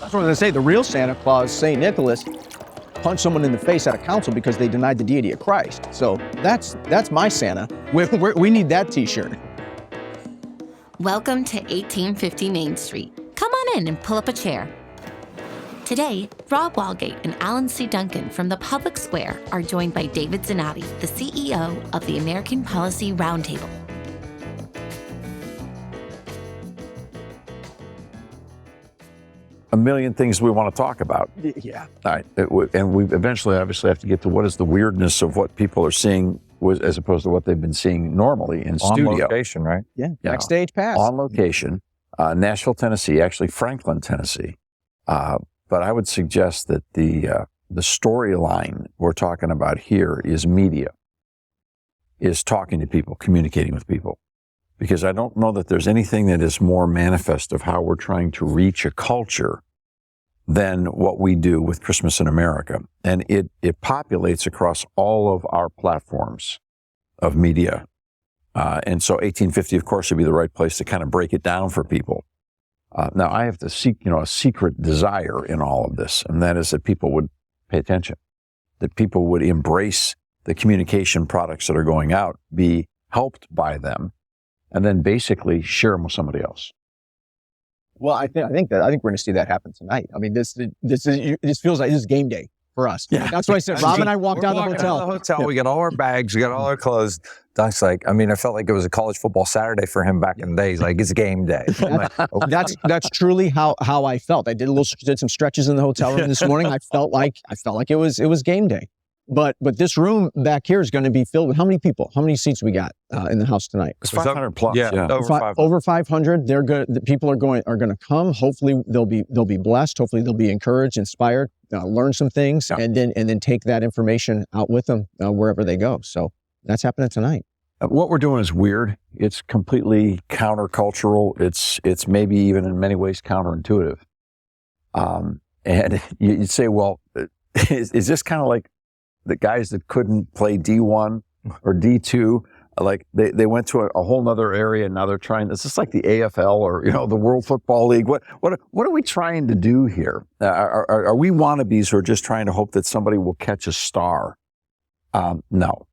That's what I was going to say. The real Santa Claus, St. Nicholas, punched someone in the face at a council because they denied the deity of Christ. So that's my Santa. We need that T-shirt. Welcome to 1850 Main Street. Come on in and pull up a chair. Today, Rob Walgate and Alan C. Duncan from the Public Square are joined by David Zanotti, the CEO of the American Policy Roundtable. A million things we want to talk about. Yeah. All right. And we eventually obviously have to get to what is the weirdness of what people are seeing as opposed to what they've been seeing normally in studio. On location, right? Yeah. Backstage pass. On location. Nashville, Tennessee, actually Franklin, Tennessee. But I would suggest that the storyline we're talking about here is media, is talking to people, communicating with people. Because I don't know that there's anything that is more manifest of how we're trying to reach a culture than what we do with Christmas in America. And it populates across all of our platforms of media. And so 1850, of course, would be the right place to kind of break it down for people. Now, I have to seek, a secret desire in all of this, and that is that people would pay attention, that people would embrace the communication products that are going out, be helped by them, and then basically share them with somebody else. Well, I think we're going to see that happen tonight. I mean, this feels like this is game day for us. Yeah. That's what I said. Rob and I walked out of the hotel. Yeah. We got all our bags, we got all our clothes. Doc's like, I felt like it was a college football Saturday for him back in the day. He's like, it's game day. That's truly how I felt. I did some stretches in the hotel room this morning. I felt like it was game day. But this room back here is going to be filled with how many people? How many seats we got in the house tonight? It's 500 plus. Yeah. Over 500. Over 500. They're good. The people are going to come. Hopefully they'll be blessed. Hopefully they'll be encouraged, inspired, learn some things, and then take that information out with them wherever they go. So that's happening tonight. What we're doing is weird. It's completely countercultural. It's maybe even in many ways counterintuitive. And you'd say, well, is this kind of like the guys that couldn't play D1 or D2, like they went to a whole nother area and now they're trying, is this like the AFL or, the World Football League? What are we trying to do here? Are we wannabes who are just trying to hope that somebody will catch a star? No.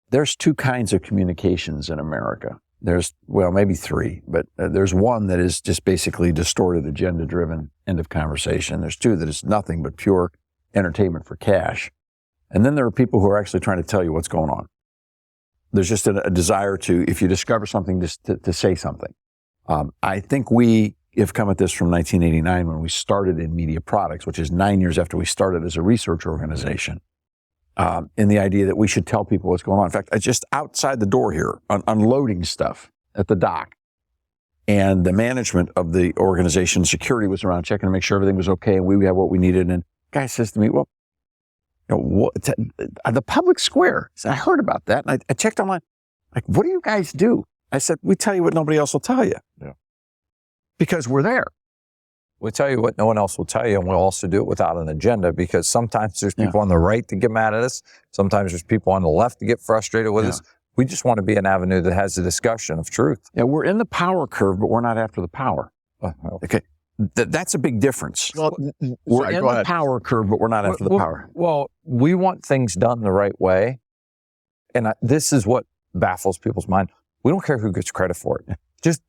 There's two kinds of communications in America. There's, maybe three, but there's one that is just basically distorted, agenda-driven, end of conversation. There's two that is nothing but pure entertainment for cash. And then there are people who are actually trying to tell you what's going on. There's just a desire to, if you discover something, just to say something. I think we have come at this from 1989 when we started in media products, which is 9 years after we started as a research organization, in the idea that we should tell people what's going on. In fact, I just outside the door here, unloading stuff at the dock. And the management of the organization, security was around checking to make sure everything was okay and we had what we needed. And guy says to me, well, the Public Square. I heard about that. And I checked online. Like, what do you guys do? I said, we tell you what nobody else will tell you. Yeah. Because we're there. We'll tell you what no one else will tell you, and we'll also do it without an agenda, because sometimes there's people on the right to get mad at us. Sometimes there's people on the left to get frustrated with us. We just want to be an avenue that has a discussion of truth. Yeah, we're in the power curve, but we're not after the power. Okay. That's a big difference. Well, we're in the power curve, but we're not after the power. Well, we want things done the right way. And this is what baffles people's mind. We don't care who gets credit for it.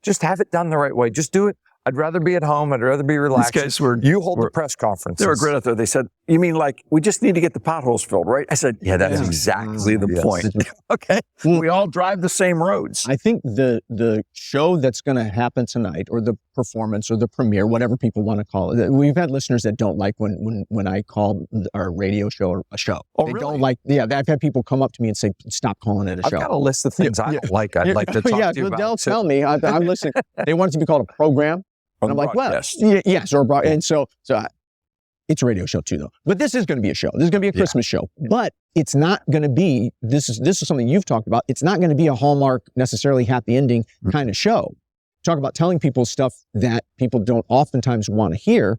Just have it done the right way. Just do it. I'd rather be at home. I'd rather be relaxed. These guys you hold the press conferences. They were great out there. They said, you mean like, we just need to get the potholes filled, right? I said, yeah, that is exactly the point. Okay. We all drive the same roads. I think the show that's going to happen tonight, or the performance, or the premiere, whatever people want to call it. We've had listeners that don't like when I call our radio show a show. Oh, they really? don't like. Yeah, I've had people come up to me and say, "Stop calling it a show." I've got a list of things I don't like. I'd like to talk to you about. They'll tell me. I'm listening. They want it to be called a program. And I'm like, well, yes, or and so it's a radio show too, though. But this is going to be a show. This is going to be a Christmas show. But it's not going to be. This is something you've talked about. It's not going to be a Hallmark necessarily happy ending kind of show. Talk about telling people stuff that people don't oftentimes want to hear.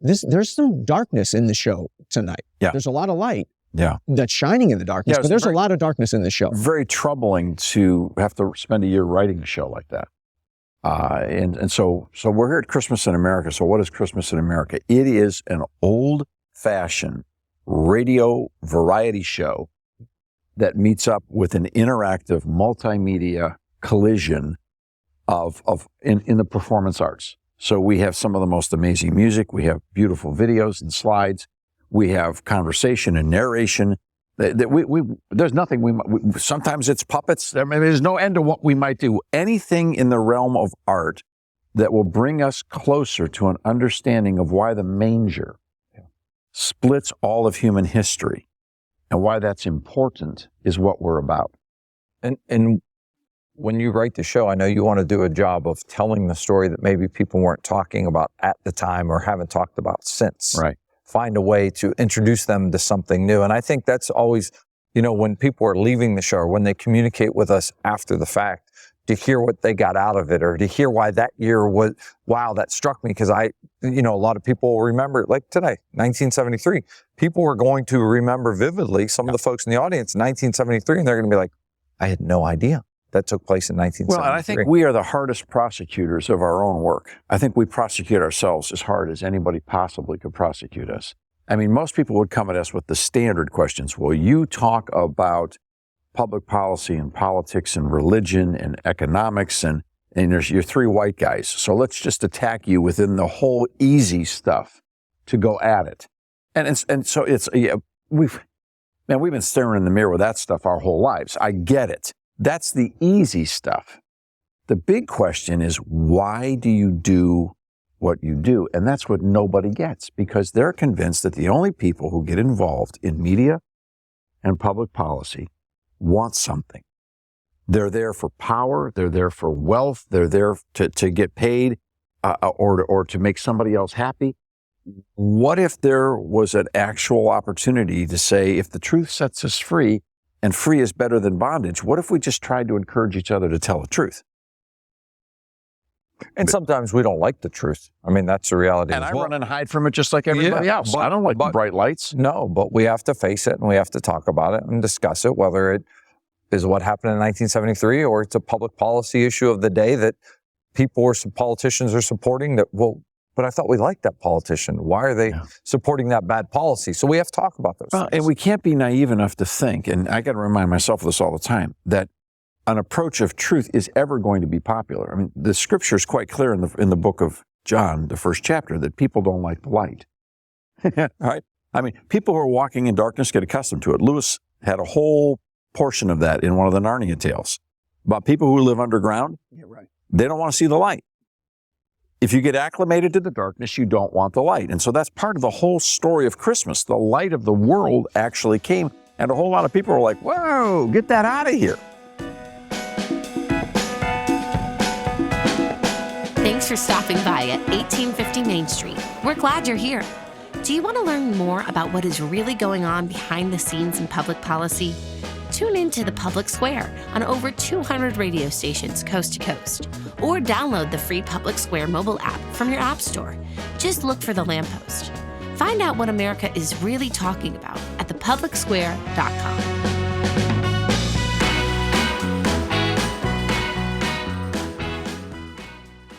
There's some darkness in the show tonight. Yeah. There's a lot of light. That's shining in the darkness, but there's a lot of darkness in the show. Very troubling to have to spend a year writing a show like that. And so we're here at Christmas in America. So what is Christmas in America? It is an old-fashioned radio variety show that meets up with an interactive multimedia collision in the performance arts. So we have some of the most amazing music. We have beautiful videos and slides. We have conversation and narration. There's nothing sometimes it's puppets. I mean, there's no end to what we might do. Anything in the realm of art that will bring us closer to an understanding of why the manger splits all of human history and why that's important is what we're about. And when you write the show, I know you want to do a job of telling the story that maybe people weren't talking about at the time or haven't talked about since. Right. Find a way to introduce them to something new. And I think that's always, when people are leaving the show, or when they communicate with us after the fact, to hear what they got out of it, or to hear why that year was, wow, that struck me. Because a lot of people will remember, like today, 1973, people were going to remember vividly, some of the folks in the audience, 1973, and they're going to be like, I had no idea that took place in 1973. Well, and I think we are the hardest prosecutors of our own work. I think we prosecute ourselves as hard as anybody possibly could prosecute us. I mean, most people would come at us with the standard questions. Well, you talk about public policy and politics and religion and economics, and you're three white guys. So let's just attack you within the whole easy stuff to go at it. And so we've been staring in the mirror with that stuff our whole lives. I get it. That's the easy stuff. The big question is, why do you do what you do? And that's what nobody gets, because they're convinced that the only people who get involved in media and public policy want something. They're there for power. They're there for wealth. They're there to get paid or to make somebody else happy. What if there was an actual opportunity to say, if the truth sets us free, and free is better than bondage, what if we just tried to encourage each other to tell the truth? And sometimes we don't like the truth. I mean, that's the reality. And I run and hide from it just like everybody else. I don't like the bright lights. No, but we have to face it and we have to talk about it and discuss it, whether it is what happened in 1973 or it's a public policy issue of the day that some politicians are supporting that, but I thought we liked that politician. Why are they supporting that bad policy? So we have to talk about those things. And we can't be naive enough to think, and I got to remind myself of this all the time, that an approach of truth is ever going to be popular. I mean, the scripture is quite clear in the book of John, the first chapter, that people don't like the light. Right? I mean, people who are walking in darkness get accustomed to it. Lewis had a whole portion of that in one of the Narnia tales about people who live underground. Yeah, right. They don't want to see the light. If you get acclimated to the darkness, you don't want the light. And so that's part of the whole story of Christmas. The light of the world actually came, and a whole lot of people were like, whoa, get that out of here. Thanks for stopping by at 1850 Main Street. We're glad you're here. Do you want to learn more about what is really going on behind the scenes in public policy? Tune in to the Public Square on over 200 radio stations coast to coast, or download the free Public Square mobile app from your app store. Just look for the lamppost. Find out what America is really talking about at thepublicsquare.com.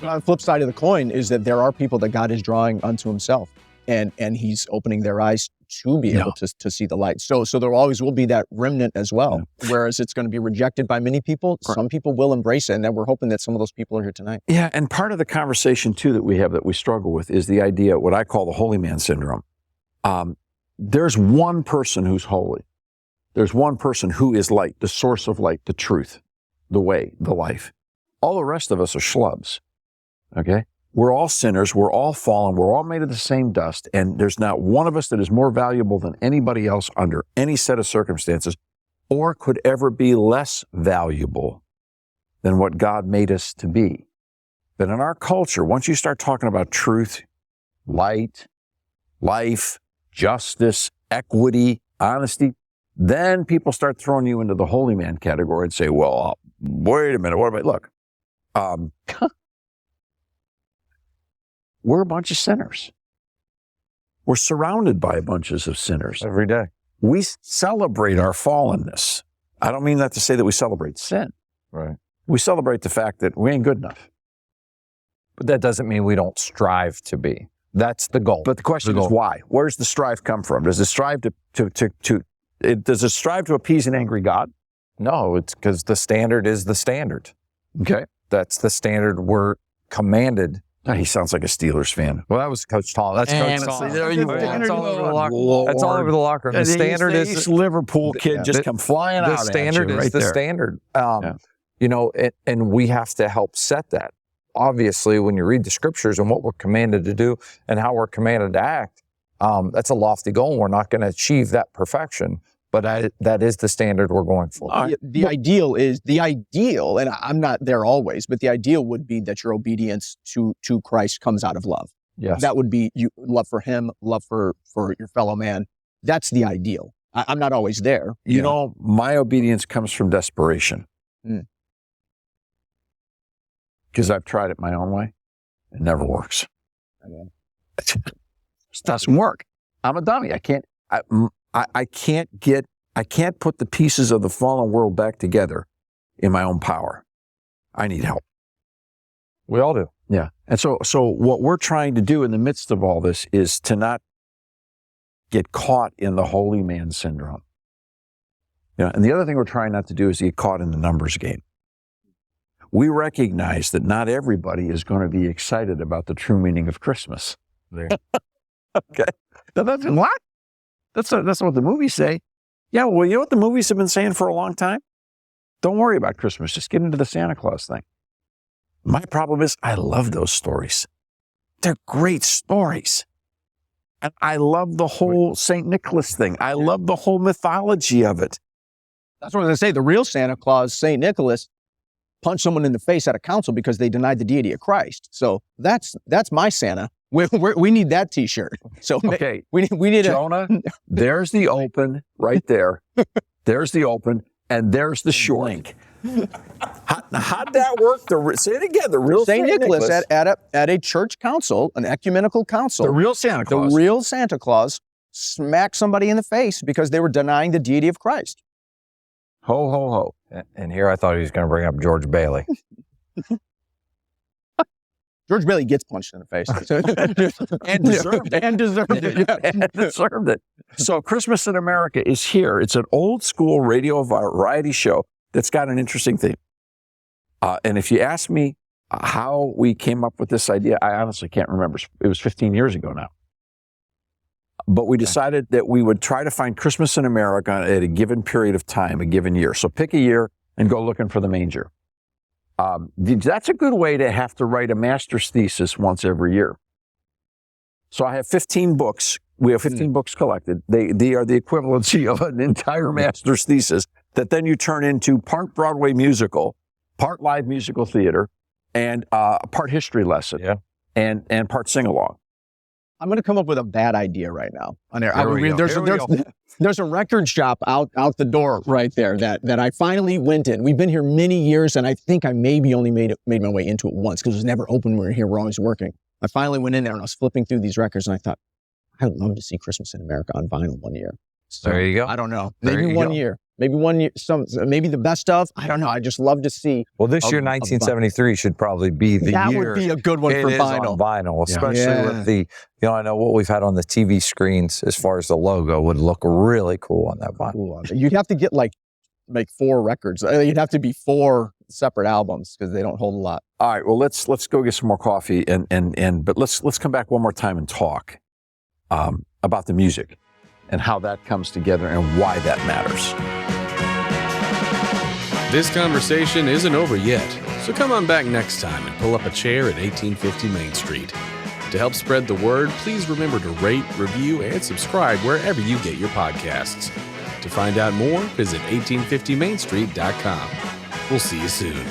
On the flip side of the coin is that there are people that God is drawing unto himself, and he's opening their eyes to be able to see the light. So there always will be that remnant as well, whereas it's going to be rejected by many people. Correct. Some people will embrace it, and then we're hoping that some of those people are here tonight. Yeah, and part of the conversation, too, that we have that we struggle with is the idea, what I call the holy man syndrome. There's one person who's holy. There's one person who is light, the source of light, the truth, the way, the life. All the rest of us are schlubs. Okay? We're all sinners. We're all fallen. We're all made of the same dust. And there's not one of us that is more valuable than anybody else under any set of circumstances, or could ever be less valuable than what God made us to be. But in our culture, once you start talking about truth, light, life, justice, equity, honesty, then people start throwing you into the holy man category and say, well, wait a minute, what about, look, we're a bunch of sinners. We're surrounded by bunches of sinners. Every day. We celebrate our fallenness. I don't mean that to say that we celebrate sin. Right. We celebrate the fact that we ain't good enough. But that doesn't mean we don't strive to be. That's the goal. But the question is why? Where does the strive come from? Does it strive does it strive to appease an angry God? No, it's because the standard is the standard. Okay. That's the standard we're commanded. Oh, he sounds like a Steelers fan. Well, that was Coach Tom. That's Coach Tom. That's all over the locker room. That's all over the locker room. The standard is this Liverpool kid just come flying out. The standard is the standard. You know, and we have to help set that. Obviously, when you read the scriptures and what we're commanded to do and how we're commanded to act, that's a lofty goal. We're not going to achieve that perfection, but that is the standard we're going for. The ideal, and I'm not there always, but the ideal would be that your obedience to Christ comes out of love. Yes. That would be love for him, love for your fellow man. That's the ideal. I'm not always there. You know, my obedience comes from desperation. Because I've tried it my own way. It never works. It doesn't work. I'm a dummy. I can't put the pieces of the fallen world back together in my own power. I need help. We all do. Yeah. And so what we're trying to do in the midst of all this is to not get caught in the holy man syndrome. And the other thing we're trying not to do is get caught in the numbers game. We recognize that not everybody is going to be excited about the true meaning of Christmas. There. Okay. Now that's what? That's what the movies say. Yeah, well, you know what the movies have been saying for a long time? Don't worry about Christmas. Just get into the Santa Claus thing. My problem is I love those stories. They're great stories. And I love the whole St. Nicholas thing. I love the whole mythology of it. That's what I was going to say. The real Santa Claus, St. Nicholas, punched someone in the face at a council because they denied the deity of Christ. So that's my Santa. We need that T-shirt. So okay, we need Jonah. There's the open right there. There's the open, and there's the short. How'd that work? Say it again. The real St. Nicholas at a church council, an ecumenical council. The real Santa Claus. The real Santa Claus smacked somebody in the face because they were denying the deity of Christ. Ho, ho, ho. And here I thought he was going to bring up George Bailey. George Bailey gets punched in the face. And deserved it. And deserved it. Yeah. And deserved it. So Christmas in America is here. It's an old school radio variety show that's got an interesting theme. And if you ask me how we came up with this idea, I honestly can't remember. It was 15 years ago now. But we decided that we would try to find Christmas in America at a given period of time, a given year. So pick a year and go looking for the manger. That's a good way to have to write a master's thesis once every year. So I have 15 books. We have 15 books collected. They are the equivalency of an entire master's thesis that then you turn into part Broadway musical, part live musical theater, and part history lesson, and part sing-along. I'm going to come up with a bad idea right now. On air. There's a record shop out the door right there that I finally went in. We've been here many years, and I think I maybe only made my way into it once because it was never open when we were here. We're always working. I finally went in there and I was flipping through these records, and I thought, I'd love to see Christmas in America on vinyl one year. So, there you go. I don't know. Maybe one year. Maybe 1 year. Maybe the best of. I don't know. I just love to see. Well, this year, 1973, should probably be the year. That would be a good one for vinyl. On vinyl, especially with the, I know what we've had on the TV screens as far as the logo would look really cool on that vinyl. You'd have to get like 4 records. You'd have to be 4 separate albums because they don't hold a lot. All right. Well, let's go get some more coffee but let's come back one more time and talk about the music and how that comes together and why that matters. This conversation isn't over yet, so come on back next time and pull up a chair at 1850 Main Street. To help spread the word, please remember to rate, review, and subscribe wherever you get your podcasts. To find out more, visit 1850mainstreet.com. We'll see you soon.